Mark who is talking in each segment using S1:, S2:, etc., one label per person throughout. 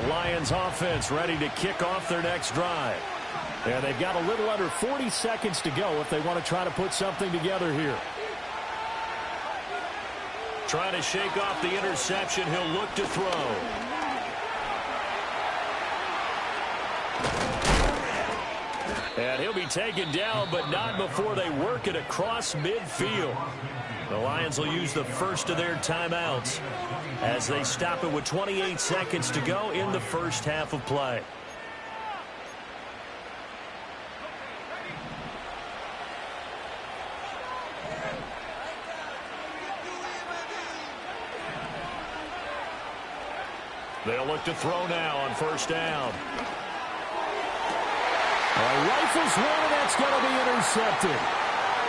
S1: The Lions offense ready to kick off their next drive. And they've got a little under 40 seconds to go if they want to try to put something together here. Trying to shake off the interception. He'll look to throw. And he'll be taken down, but not before they work it across midfield. The Lions will use the first of their timeouts as they stop it with 28 seconds to go in the first half of play. They'll look to throw now on first down. Rifles one, and that's going to be intercepted.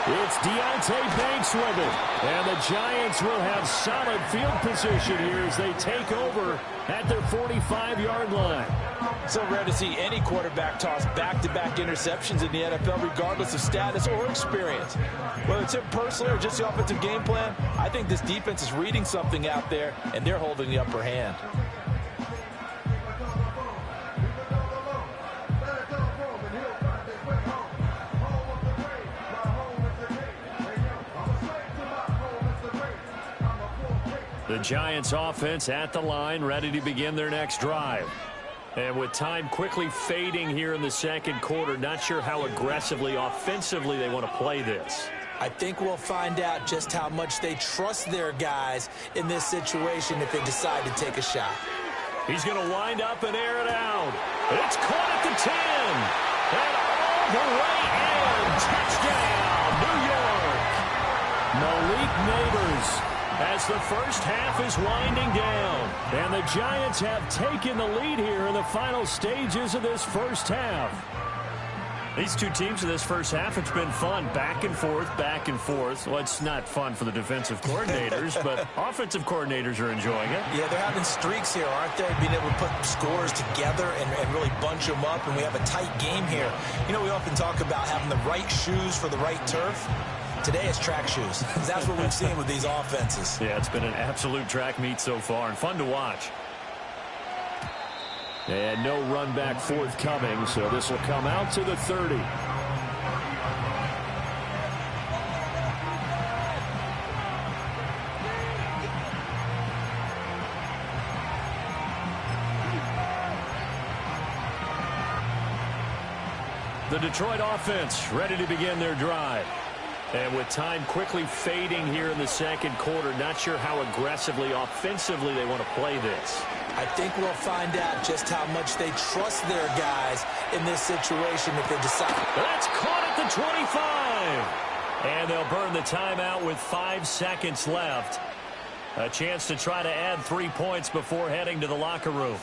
S1: It's Deonte Banks with it. And the Giants will have solid field position here as they take over at their 45-yard line.
S2: So rare to see any quarterback toss back-to-back interceptions in the NFL, regardless of status or experience. Whether it's him personally or just the offensive game plan, I think this defense is reading something out there, and they're holding the upper hand.
S1: The Giants offense at the line, ready to begin their next drive. And with time quickly fading here in the second quarter, not sure how aggressively, offensively they want to play this.
S3: I think we'll find out just how much they trust their guys in this situation if they decide to take a shot.
S1: He's going to wind up and air it out. It's caught at the 10. And all the way in. Touchdown, New York. Malik Nabers, as the first half is winding down. And the Giants have taken the lead here in the final stages of this first half. These two teams in this first half, it's been fun. Back and forth, back and forth. Well, it's not fun for the defensive coordinators, but offensive coordinators are enjoying it.
S3: Yeah, they're having streaks here, aren't they? Being able to put scores together and really bunch them up, and we have a tight game here. You know, we often talk about having the right shoes for the right turf. Today it's track shoes. That's what we've seen with these offenses.
S1: Yeah, it's been an absolute track meet so far and fun to watch. And no run back forthcoming, so this will come out to the 30. The Detroit offense ready to begin their drive. And with time quickly fading here in the second quarter, not sure how aggressively, offensively they want to play this.
S3: I think we'll find out just how much they trust their guys in this situation if they decide.
S1: That's caught at the 25. And they'll burn the timeout with 5 seconds left. A chance to try to add 3 points before heading to the locker room.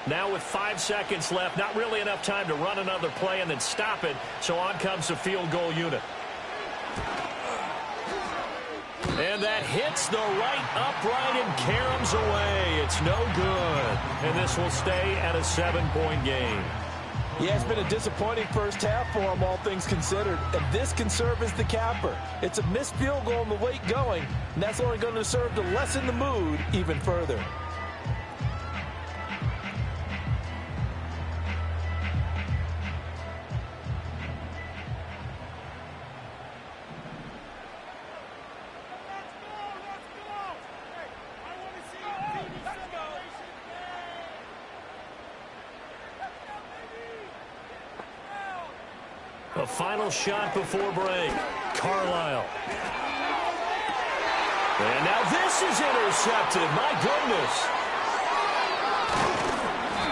S1: Now with 5 seconds left, not really enough time to run another play and then stop it. So on comes the field goal unit. And that hits the right upright and caroms away. It's no good. And this will stay at a 7-point game.
S2: Yeah, it's been a disappointing first half for them, all things considered. And this can serve as the capper. It's a missed field goal in the late going, and that's only going to serve to lessen the mood even further.
S1: A final shot before break. Carlisle. And now this is intercepted. My goodness.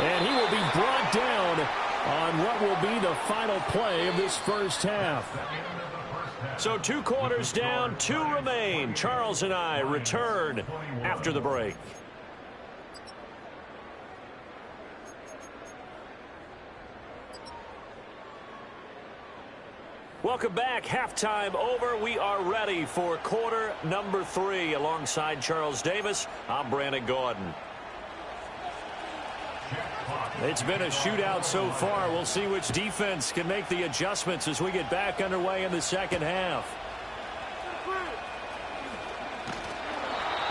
S1: And he will be brought down on what will be the final play of this first half. So 2 quarters down, 2 remain. Charles and I return after the break. Welcome back. Halftime over. We are ready for quarter number 3. Alongside Charles Davis, I'm Brandon Gaudin. It's been a shootout so far. We'll see which defense can make the adjustments as we get back underway in the second half.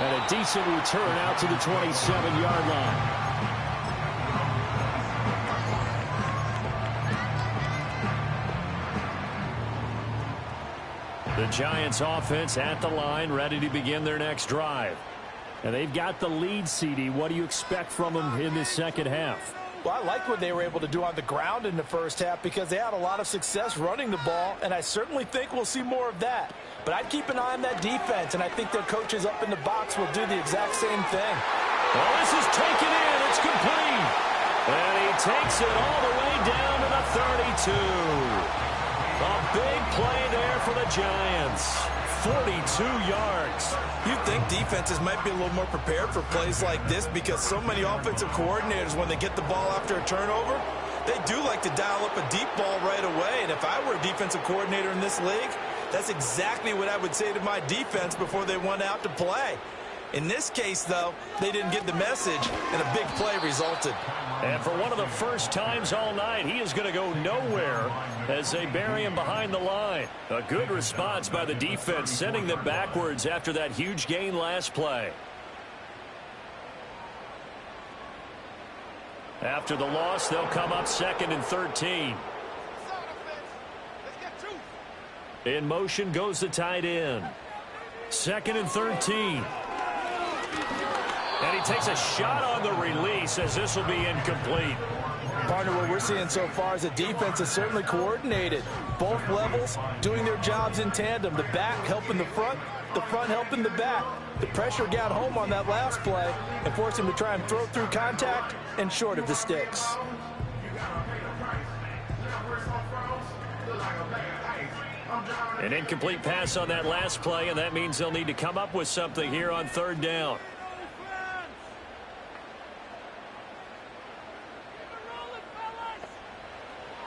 S1: And a decent return out to the 27-yard line. The Giants offense at the line, ready to begin their next drive. And they've got the lead, CD. What do you expect from them in this second half?
S2: Well, I like what they were able to do on the ground in the first half because they had a lot of success running the ball, and I certainly think we'll see more of that. But I'd keep an eye on that defense, and I think their coaches up in the box will do the exact same thing.
S1: Well, this is taken in. It's complete. And he takes it all the way down to the 32. A big play there for the Giants. 42 yards.
S3: You'd think defenses might be a little more prepared for plays like this because so many offensive coordinators, when they get the ball after a turnover, they do like to dial up a deep ball right away. And if I were a defensive coordinator in this league, that's exactly what I would say to my defense before they went out to play. In this case, though, they didn't get the message, and a big play resulted.
S1: And for one of the first times all night, he is going to go nowhere as they bury him behind the line. A good response by the defense, sending them backwards after that huge gain last play. After the loss, they'll come up 2nd and 13. In motion goes the tight end. 2nd and 13. And he takes a shot on the release as this will be incomplete.
S2: Partner, what we're seeing so far is the defense is certainly coordinated. Both levels doing their jobs in tandem. The back helping the front helping the back. The pressure got home on that last play and forced him to try and throw through contact and short of the sticks.
S1: An incomplete pass on that last play, and that means they'll need to come up with something here on 3rd down.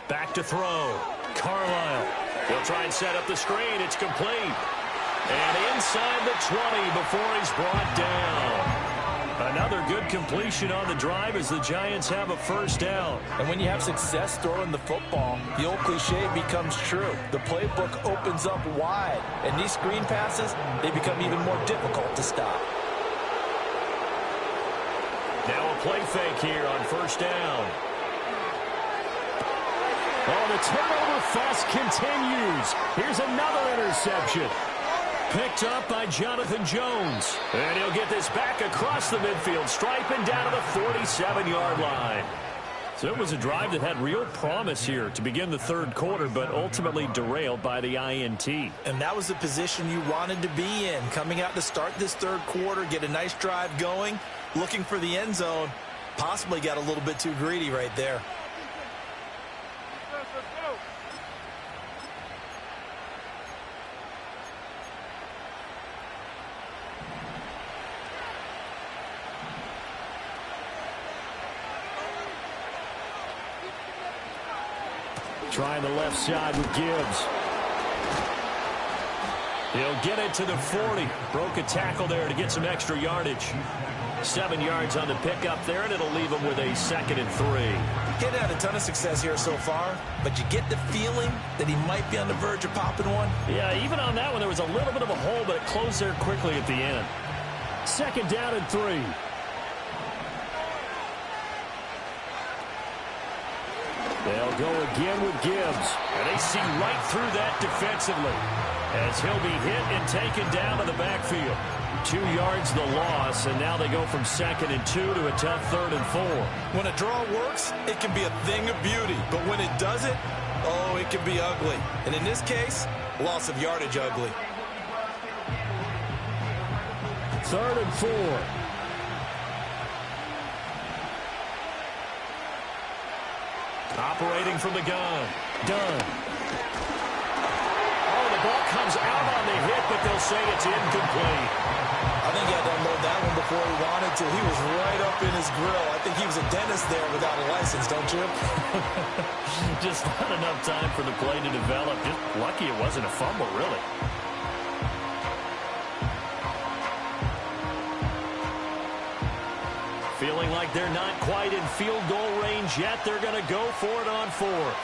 S1: Back to throw. Carlisle. He'll try and set up the screen. It's complete. And inside the 20 before he's brought down. Another good completion on the drive as the Giants have a 1st down.
S2: And when you have success throwing the football, the old cliche becomes true. The playbook opens up wide. And these screen passes, they become even more difficult to stop.
S1: Now a play fake here on 1st down. Oh, the turnover fest continues. Here's another interception. Picked up by Jonathan Jones. And he'll get this back across the midfield stripe and down to the 47-yard line. So it was a drive that had real promise here to begin the 3rd quarter, but ultimately derailed by the INT.
S3: And that was the position you wanted to be in. Coming out to start this 3rd quarter, get a nice drive going, looking for the end zone. Possibly got a little bit too greedy right there.
S1: Trying the left side with Gibbs. He'll get it to the 40. Broke a tackle there to get some extra yardage. 7 yards on the pickup there, and it'll leave him with a 2nd and 3.
S3: Getting had a ton of success here so far, but you get the feeling that he might be on the verge of popping one.
S1: Yeah, even on that one, there was a little bit of a hole, but it closed there quickly at the end. 2nd down and 3. They'll go again with Gibbs. And they see right through that defensively as he'll be hit and taken down to the backfield. 2 yards the loss, and now they go from 2nd and 2 to a tough 3rd and 4.
S3: When a draw works, it can be a thing of beauty. But when it doesn't, oh, it can be ugly. And in this case, loss of yardage ugly.
S1: 3rd and 4. Operating from the gun. Dunn. Oh, the ball comes out on the hit, but they'll say it's incomplete.
S3: I think he had to unload that one before he wanted to. He was right up in his grill. I think he was a dentist there without a license, don't you?
S1: Just not enough time for the play to develop. Just lucky it wasn't a fumble, really. Feeling like they're not quite in field goal range yet. They're going to go for it on 4th.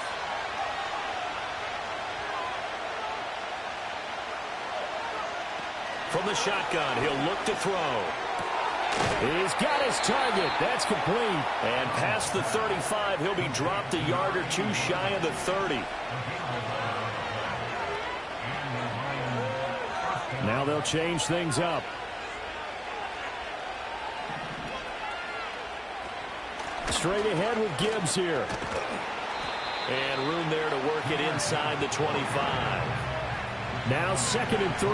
S1: From the shotgun, he'll look to throw. He's got his target. That's complete. And past the 35, he'll be dropped a yard or two shy of the 30. Now they'll change things up. Straight ahead with Gibbs here. And room there to work it inside the 25. Now 2nd and 3.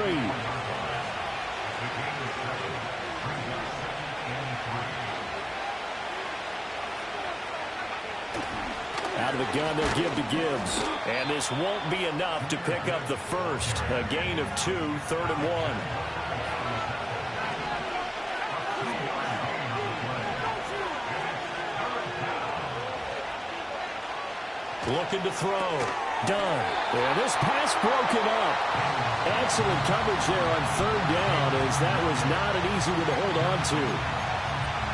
S1: Out of the gun, they'll give to Gibbs. And this won't be enough to pick up the first. A gain of 2, 3rd and 1. Looking to throw. Done. And this pass broken up. Excellent coverage there on 3rd down, as that was not an easy one to hold on to.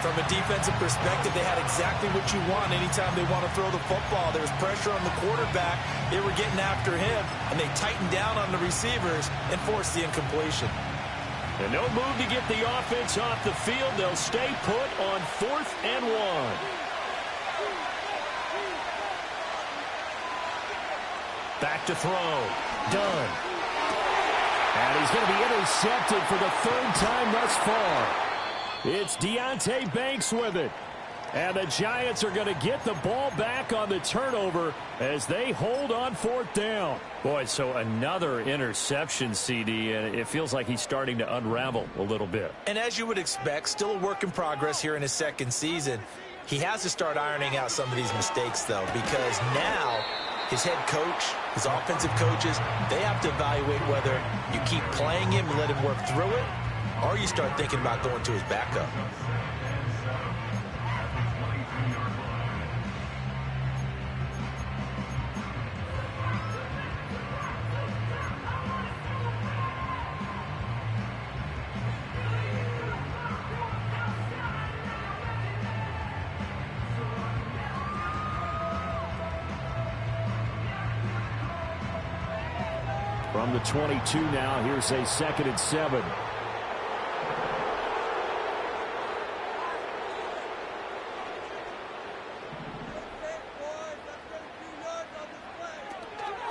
S3: From a defensive perspective, they had exactly what you want anytime they want to throw the football. There was pressure on the quarterback. They were getting after him, and they tightened down on the receivers and forced the incompletion.
S1: And no move to get the offense off the field. They'll stay put on 4th and 1. Back to throw. Done. And he's going to be intercepted for the 3rd time thus far. It's Deonte Banks with it. And the Giants are going to get the ball back on the turnover as they hold on 4th down. Boy, so another interception, CD, and it feels like he's starting to unravel a little bit.
S3: And as you would expect, still a work in progress here in his 2nd season. He has to start ironing out some of these mistakes, though, because now his head coach, his offensive coaches, they have to evaluate whether you keep playing him and let him work through it, or you start thinking about going to his backup.
S1: From the 22 now, here's a 2nd and 7.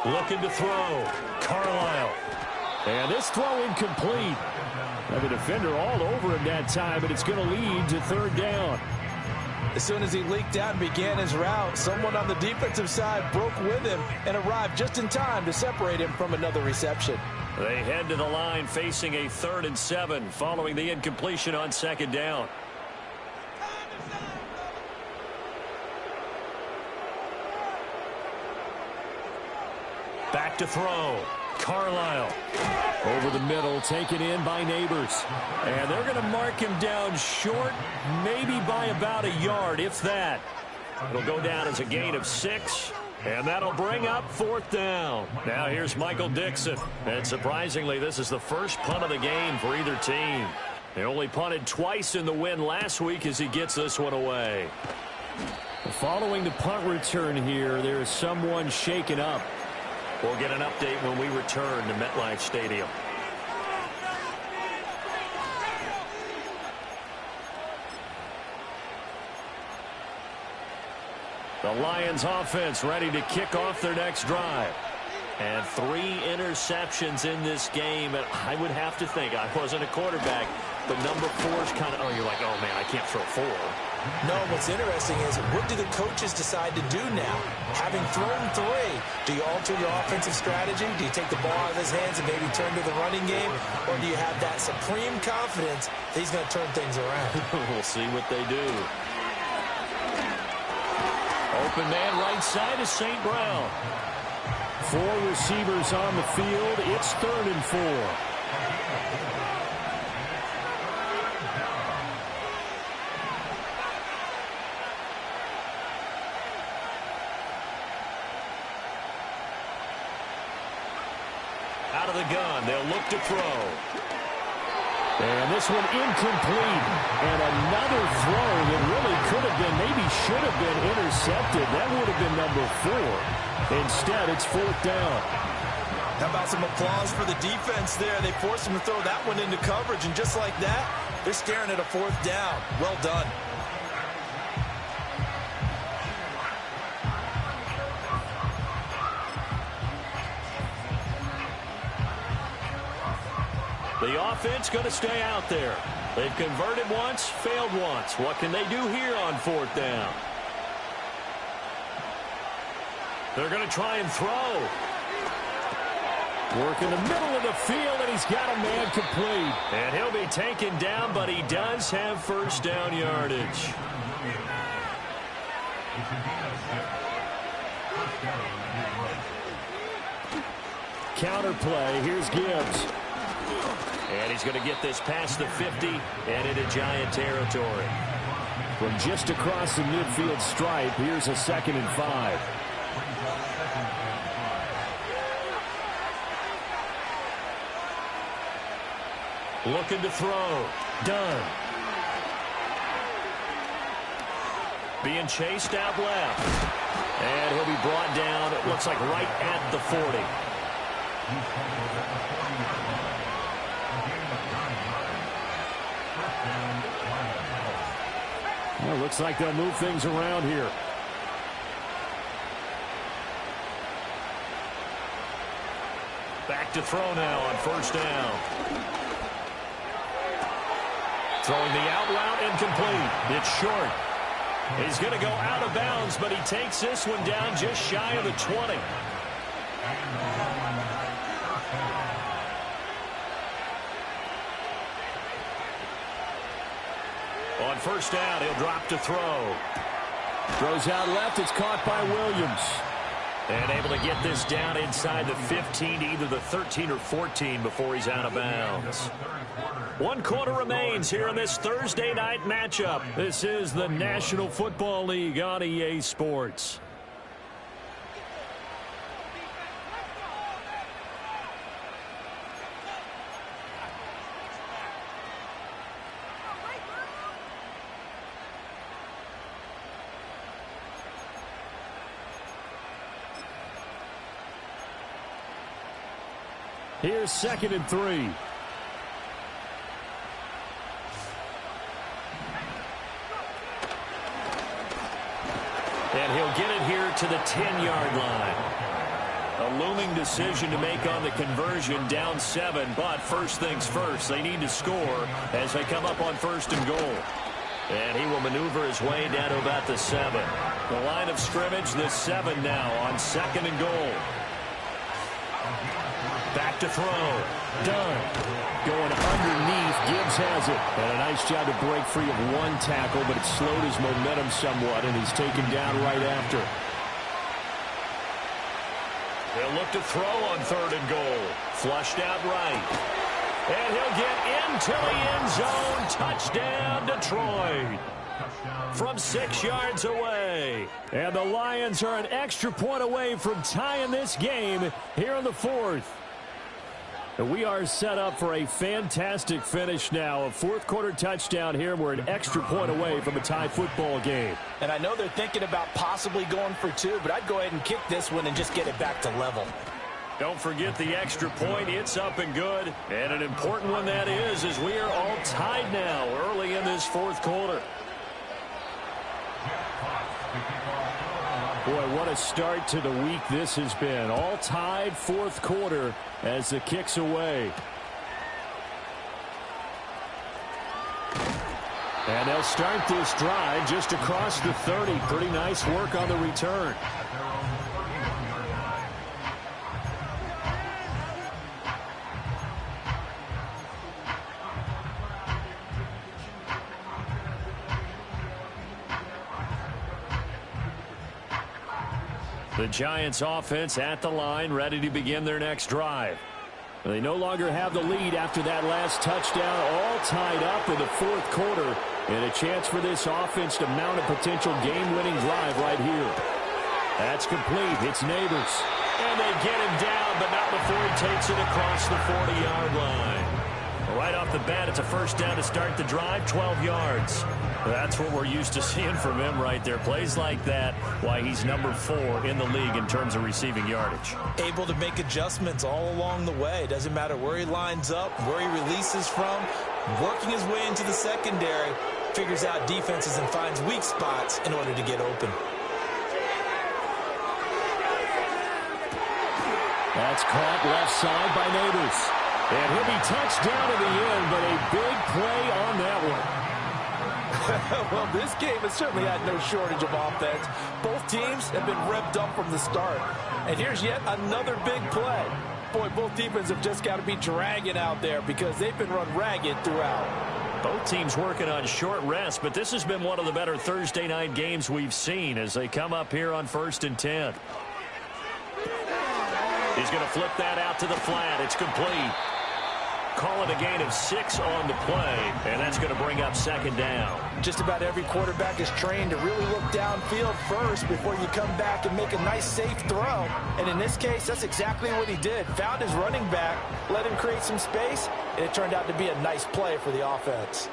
S1: Looking to throw. Carlisle. And this throw incomplete. And the defender all over him that time, and it's going to lead to 3rd down.
S2: As soon as he leaked out and began his route, someone on the defensive side broke with him and arrived just in time to separate him from another reception.
S1: They head to the line facing a 3rd and 7 following the incompletion on 2nd down. Back to throw. Carlisle. Over the middle, taken in by Neighbors. And they're going to mark him down short, maybe by about a yard, if that. It'll go down as a gain of 6, and that'll bring up 4th down. Now here's Michael Dixon. And surprisingly, this is the first punt of the game for either team. They only punted twice in the win last week as he gets this one away. Following the punt return here, there is someone shaken up. We'll get an update when we return to MetLife Stadium. The Lions offense ready to kick off their next drive. And 3 interceptions in this game. And I would have to think, I wasn't a quarterback, but number 4 is kind of, you're like, oh man, I can't throw 4.
S3: No, what's interesting is, what do the coaches decide to do now? Having thrown 3, do you alter your offensive strategy? Do you take the ball out of his hands and maybe turn to the running game? Or do you have that supreme confidence that he's going to turn things around?
S1: We'll see what they do. Open man right side is St. Brown. 4 receivers on the field. It's 3rd and 4. Out of the gun, they'll look to throw. And this one incomplete. And another throw that really could have been, maybe should have been intercepted. That would have been number 4. Instead, it's 4th down.
S3: How about some applause for the defense there? They forced him to throw that one into coverage, and just like that, they're staring at a 4th down. Well done.
S1: The offense going to stay out there. They've converted once, failed once. What can they do here on 4th down? They're going to try and throw. Work in the middle of the field, and he's got a man complete. And he'll be taken down, but he does have 1st down yardage. Counter play. Here's Gibbs. And he's going to get this past the 50 and into Giant territory. From just across the midfield stripe, here's a 2nd and 5. Looking to throw. Done. Being chased out left. And he'll be brought down, it looks like right at the 40. Well, looks like they'll move things around here. Back to throw now on 1st down. Throwing the out route, incomplete. It's short. He's going to go out of bounds, but he takes this one down just shy of the 20. On 1st down, he'll drop to throw. Throws out left. It's caught by Williams. And able to get this down inside the 15 to either the 13 or 14 before he's out of bounds. 1 quarter remains here in this Thursday night matchup. This is the National Football League on EA Sports. Here's 2nd and 3. And he'll get it here to the 10-yard line. A looming decision to make on the conversion, down 7. But first things first, they need to score as they come up on 1st and goal. And he will maneuver his way down to about the 7. The line of scrimmage, the 7 now on 2nd and goal. Back to throw. Done. Going underneath. Gibbs has it. And a nice job to break free of 1 tackle, but it slowed his momentum somewhat, and he's taken down right after. They'll look to throw on 3rd and goal. Flushed out right. And he'll get into the end zone. Touchdown, Detroit. From 6 yards away. And the Lions are an extra point away from tying this game here in the 4th. And we are set up for a fantastic finish now. A 4th quarter touchdown here. We're an extra point away from a tie football game.
S3: And I know they're thinking about possibly going for 2, but I'd go ahead and kick this one and just get it back to level.
S1: Don't forget the extra point. It's up and good. And an important one that is, as we are all tied now early in this 4th quarter. Boy, what a start to the week this has been. All tied 4th quarter as the kick's away. And they'll start this drive just across the 30. Pretty nice work on the return. The Giants offense at the line, ready to begin their next drive. They no longer have the lead after that last touchdown, all tied up in the 4th quarter, and a chance for this offense to mount a potential game-winning drive right here. That's complete. It's Neighbors. And they get him down, but not before he takes it across the 40-yard line. Right off the bat, it's a first down to start the drive, 12 yards. That's what we're used to seeing from him right there. Plays like that, why he's number 4 in the league in terms of receiving yardage.
S3: Able to make adjustments all along the way. Doesn't matter where he lines up, where he releases from. Working his way into the secondary, figures out defenses and finds weak spots in order to get open.
S1: That's caught left side by Neighbors. And he'll be touched down at the end, but a big play on that one.
S2: Well, this game has certainly had no shortage of offense. Both teams have been revved up from the start. And here's yet another big play. Boy, both defenses have just got to be dragging out there because they've been run ragged throughout.
S1: Both teams working on short rest, but this has been one of the better Thursday night games we've seen as they come up here on 1st and 10. He's going to flip that out to the flat. It's complete. Call it a gain of 6 on the play, and that's going to bring up 2nd down.
S2: Just about every quarterback is trained to really look downfield first before you come back and make a nice, safe throw. And in this case, that's exactly what he did. Found his running back, let him create some space, and it turned out to be a nice play for the offense.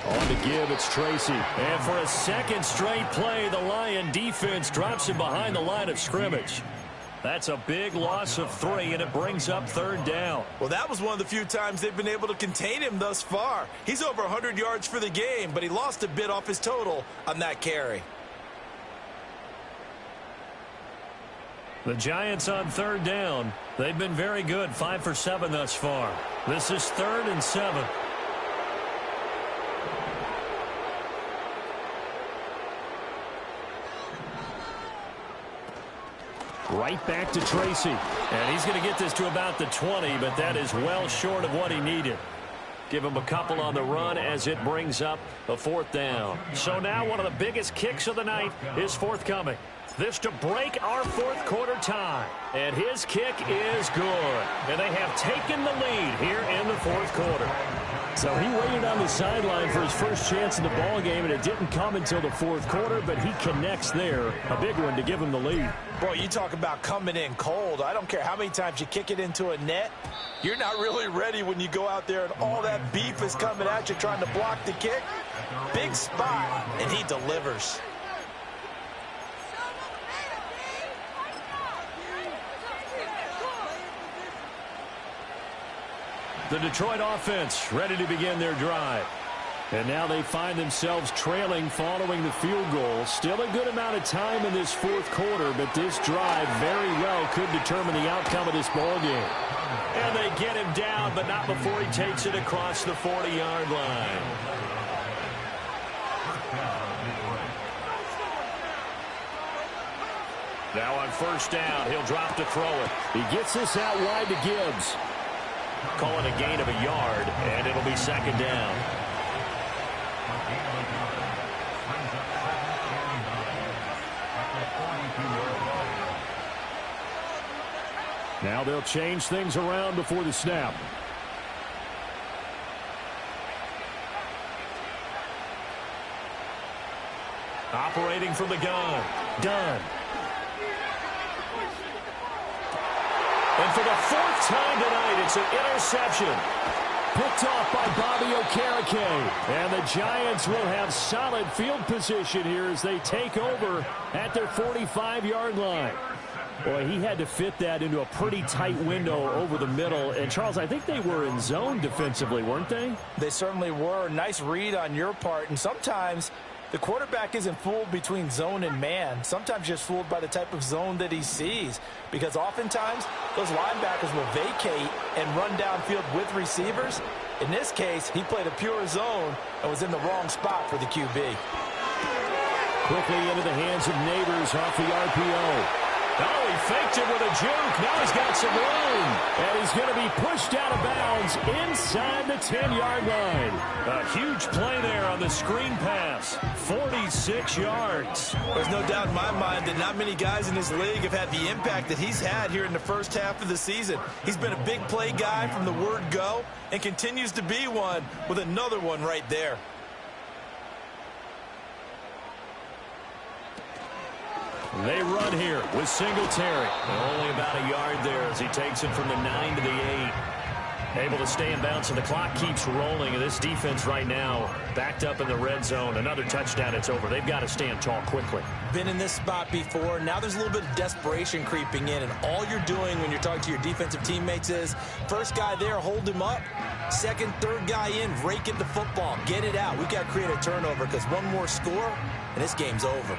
S1: On to give, it's Tracy. And for a second straight play, the Lion defense drops him behind the line of scrimmage. That's a big loss of 3, and it brings up 3rd down.
S3: Well, that was one of the few times they've been able to contain him thus far. He's over 100 yards for the game, but he lost a bit off his total on that carry.
S1: The Giants on 3rd down. They've been very good, 5 for 7 thus far. This is 3rd and 7. Right back to Tracy. And he's going to get this to about the 20, but that is well short of what he needed. Give him a couple on the run as it brings up a 4th down. So now one of the biggest kicks of the night is forthcoming. This to break our 4th quarter tie. And his kick is good. And they have taken the lead here in the 4th quarter. So he waited on the sideline for his first chance in the ball game, and it didn't come until the 4th quarter, but he connects there. A big one to give him the lead.
S3: Boy, you talk about coming in cold. I don't care how many times you kick it into a net. You're not really ready when you go out there and all that beef is coming at you trying to block the kick. Big spot, and he delivers.
S1: The Detroit offense ready to begin their drive. And now they find themselves trailing following the field goal. Still a good amount of time in this 4th quarter, but this drive very well could determine the outcome of this ball game. And they get him down, but not before he takes it across the 40-yard line. Now on 1st down, he'll drop to throw it. He gets this out wide to Gibbs. Call it a gain of a yard, and it'll be 2nd down. Now they'll change things around before the snap. Operating from the gun. Dunn. And for the 4th time tonight, it's an interception. Picked off by Bobby Okereke. And the Giants will have solid field position here as they take over at their 45-yard line. Boy, he had to fit that into a pretty tight window over the middle. And, Charles, I think they were in zone defensively, weren't they?
S2: They certainly were. Nice read on your part. And sometimes the quarterback isn't fooled between zone and man. Sometimes just fooled by the type of zone that he sees. Because oftentimes, those linebackers will vacate and run downfield with receivers. In this case, he played a pure zone and was in the wrong spot for the QB.
S1: Quickly into the hands of Neighbors off the RPO. Oh, he faked it with a juke. Now he's got some room. And he's going to be pushed out of bounds inside the 10-yard line. A huge play there on the screen pass. 46 yards.
S3: There's no doubt in my mind that not many guys in this league have had the impact that he's had here in the first half of the season. He's been a big play guy from the word go and continues to be one with another one right there.
S1: They run here with Singletary. Only about a yard there as he takes it from the 9 to the 8. Able to stay in bounds, and the clock keeps rolling. And this defense right now backed up in the red zone. Another touchdown, it's over. They've got to stand tall quickly.
S3: Been in this spot before. Now there's a little bit of desperation creeping in, and all you're doing when you're talking to your defensive teammates is first guy there, hold him up. Second, third guy in, rake at the football. Get it out. We've got to create a turnover because one more score, and this game's over.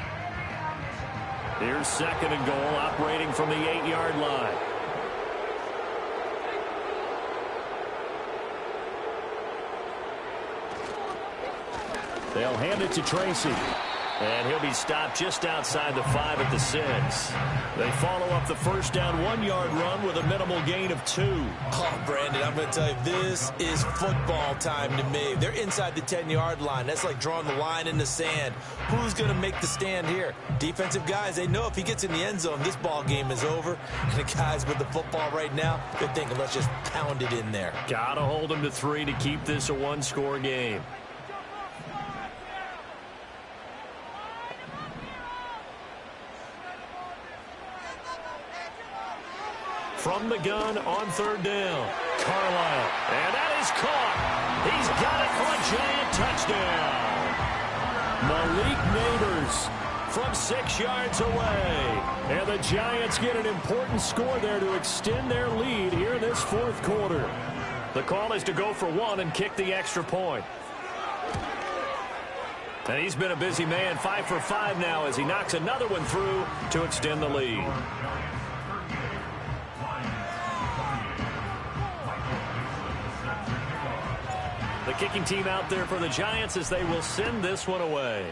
S1: Here's 2nd and goal, operating from the 8-yard line. They'll hand it to Tracy. And he'll be stopped just outside the 5 at the 6. They follow up the first down 1-yard run with a minimal gain of 2.
S3: Oh, Brandon, I'm going to tell you, this is football time to me. They're inside the 10-yard line. That's like drawing the line in the sand. Who's going to make the stand here? Defensive guys, they know if he gets in the end zone, this ball game is over. And the guys with the football right now, they're thinking, let's just pound it in there.
S1: Got to hold them to 3 to keep this a one-score game. From the gun on 3rd down, Carlisle. And that is caught. He's got it for a giant touchdown. Malik Neighbors from 6 yards away. And the Giants get an important score there to extend their lead here in this 4th quarter. The call is to go for 1 and kick the extra point. And he's been a busy man, 5 for 5 now as he knocks another one through to extend the lead. The kicking team out there for the Giants as they will send this one away.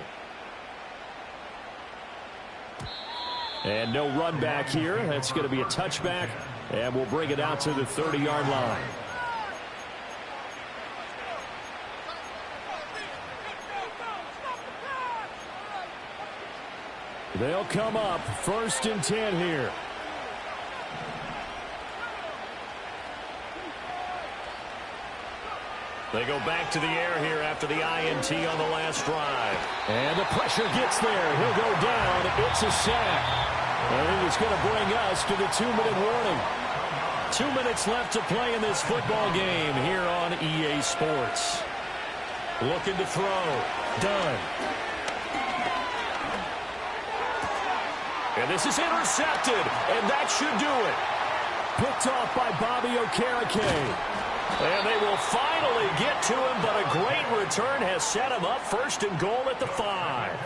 S1: And no run back here. That's going to be a touchback. And we'll bring it out to the 30-yard line. They'll come up 1st and 10 here. They go back to the air here after the INT on the last drive. And the pressure gets there. He'll go down. It's a sack. And it's going to bring us to the 2-minute warning. 2 minutes left to play in this football game here on EA Sports. Looking to throw. Done. And this is intercepted. And that should do it. Picked off by Bobby Okereke. And they will finally get to him, but a great return has set him up 1st and goal at the 5.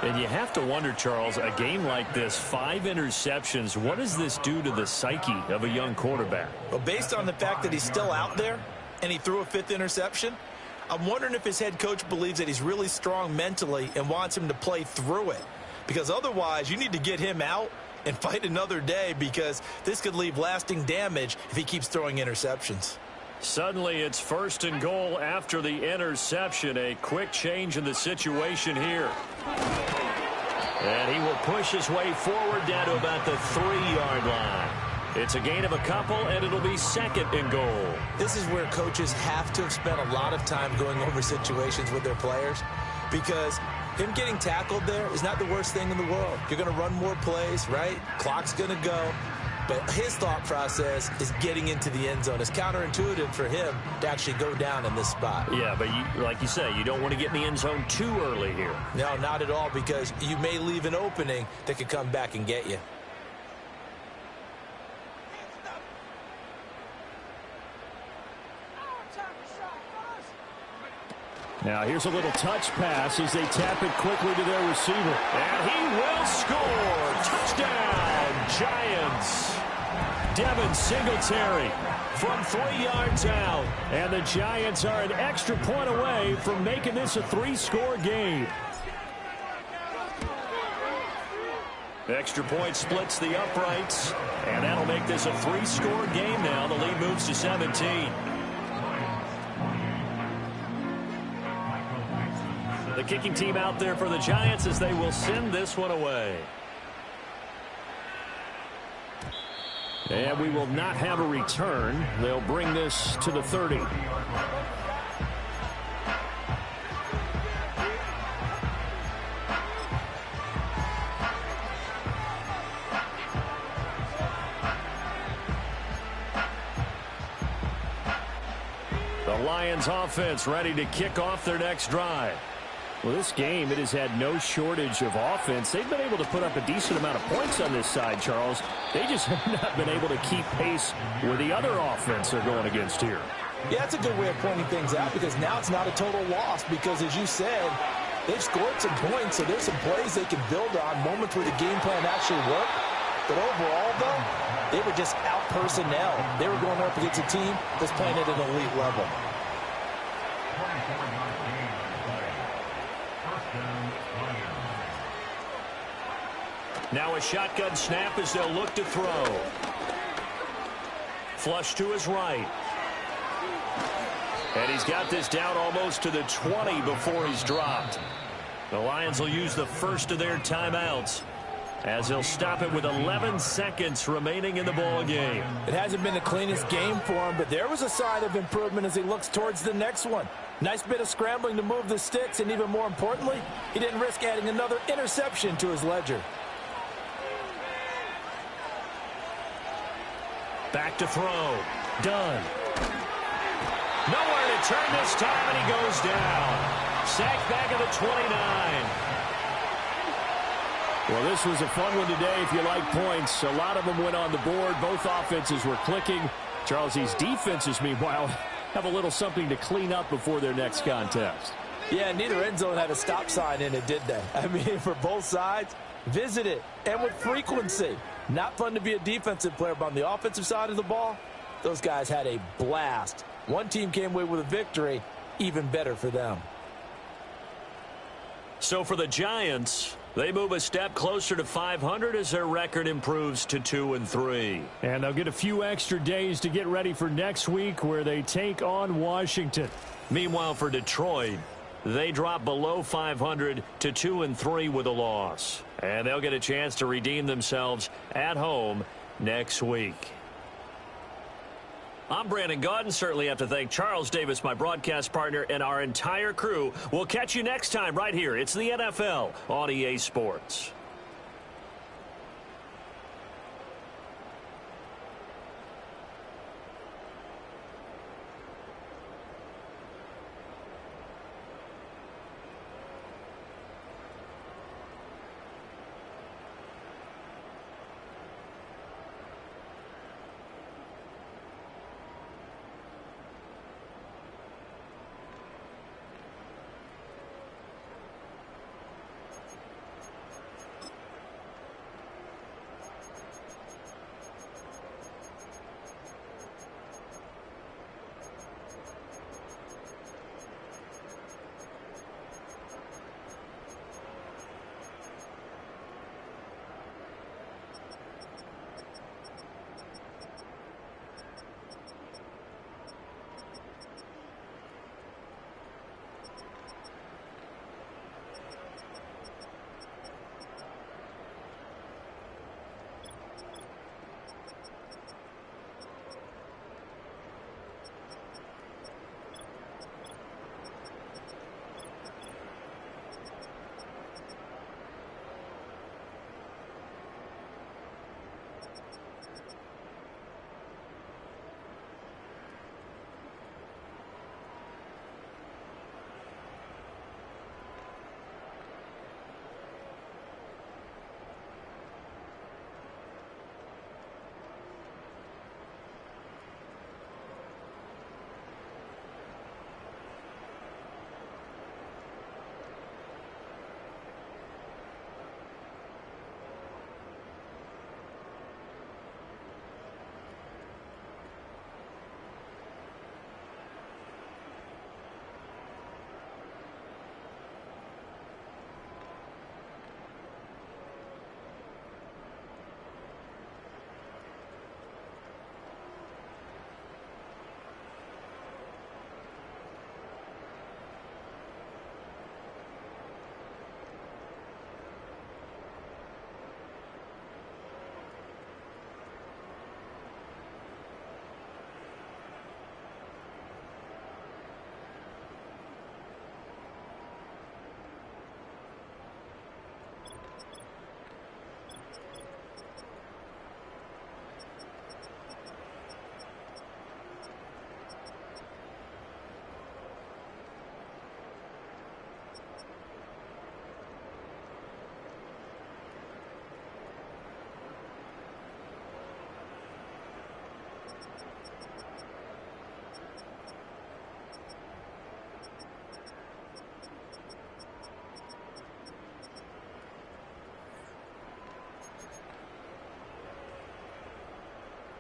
S1: And you have to wonder, Charles, a game like this, 5 interceptions, what does this do to the psyche of a young quarterback?
S3: Well, based on the fact that he's still out there and he threw a 5th interception, I'm wondering if his head coach believes that he's really strong mentally and wants him to play through it. Because otherwise, you need to get him out and fight another day because this could leave lasting damage if he keeps throwing interceptions.
S1: Suddenly it's 1st and goal after the interception. A quick change in the situation here. And he will push his way forward down to about the 3-yard line. It's a gain of a couple, and it'll be 2nd and goal.
S3: This is where coaches have to have spent a lot of time going over situations with their players because him getting tackled there is not the worst thing in the world. You're going to run more plays, right? Clock's going to go. But his thought process is getting into the end zone. It's counterintuitive for him to actually go down in this spot.
S1: Yeah, but like you say, you don't want to get in the end zone too early here.
S3: No, not at all, because you may leave an opening that could come back and get you.
S1: Now here's a little touch pass as they tap it quickly to their receiver. And he will score. Touchdown, Giants. Devin Singletary from 3 yards out. And the Giants are an extra point away from making this a 3-score game. The extra point splits the uprights. And that'll make this a 3-score game now. The lead moves to 17. The kicking team out there for the Giants as they will send this one away. And we will not have a return. They'll bring this to the 30. Lions offense ready to kick off their next drive. Well, this game, it has had no shortage of offense. They've been able to put up a decent amount of points on this side, Charles. They just have not been able to keep pace with the other offense they're going against here.
S2: Yeah, that's a good way of pointing things out, because now it's not a total loss, because as you said, they've scored some points, so there's some plays they can build on, moments where the game plan actually worked. But overall, though, they were just out personnel. They were going up against a team that's playing at an elite level.
S1: Now a shotgun snap as they'll look to throw. Flush to his right. And he's got this down almost to the 20 before he's dropped. The Lions will use the first of their timeouts, as he'll stop it with 11 seconds remaining in the ball game.
S2: It hasn't been the cleanest game for him, but there was a sign of improvement as he looks towards the next one. Nice bit of scrambling to move the sticks, and even more importantly, he didn't risk adding another interception to his ledger.
S1: Back to throw. Done. Nowhere to turn this time, and he goes down. Sacked back at the 29. Well, this was a fun one today if you like points. A lot of them went on the board. Both offenses were clicking. Charles, these defenses, meanwhile, have a little something to clean up before their next contest.
S2: Yeah, neither end zone had a stop sign in it, did they? I mean, for both sides, visit it, and with frequency. Not fun to be a defensive player, but on the offensive side of the ball, those guys had a blast. One team came away with a victory, even better for them.
S1: So for the Giants, they move a step closer to 500 as their record improves to 2-3. And they'll get a few extra days to get ready for next week, where they take on Washington. Meanwhile, for Detroit, they drop below 500 to 2-3 with a loss. And they'll get a chance to redeem themselves at home next week. I'm Brandon Gaudin. Certainly have to thank Charles Davis, my broadcast partner, and our entire crew. We'll catch you next time right here. It's the NFL on EA Sports.